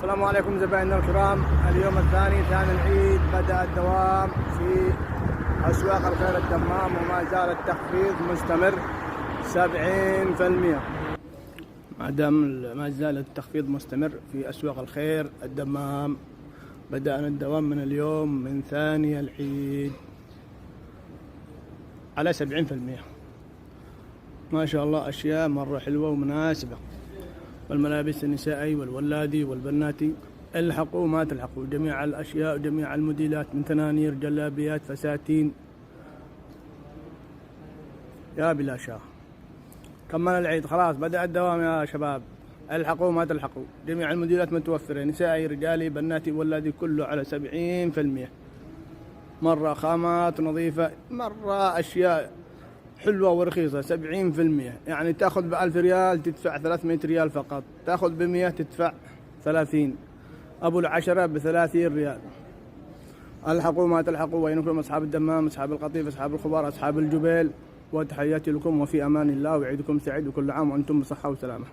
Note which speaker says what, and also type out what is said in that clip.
Speaker 1: السلام عليكم زبائننا الكرام. اليوم الثاني العيد، بدأ الدوام في أسواق الخير الدمام وما زال التخفيض مستمر 70%. ما زال التخفيض مستمر في أسواق الخير الدمام. بدأنا الدوام من اليوم من ثاني العيد على 70%. ما شاء الله أشياء مرة حلوة ومناسبة، والملابس النسائي والولادي والبناتي. الحقوا ما تلحقوا، جميع الأشياء وجميع الموديلات من تنانير، جلابيات، فساتين، يا بلا شاه. كمل العيد خلاص، بدأ الدوام يا شباب. الحقوا ما تلحقوا، جميع الموديلات متوفرة، نسائي رجالي بناتي ولادي، كله على 70%. مرة خامات نظيفة، مرة أشياء حلوة ورخيصة. 70%، يعني تأخذ ب1000 ريال تدفع 300 ريال فقط، تأخذ ب100 تدفع 30، أبو العشرة ب30 ريال. الحقوا ما تلحقوا. وينكم أصحاب الدمام، أصحاب القطيف، أصحاب الخبار، أصحاب الجبيل، وتحياتي لكم وفي أمان الله، وعيدكم سعيد وكل عام وأنتم بصحة وسلامة.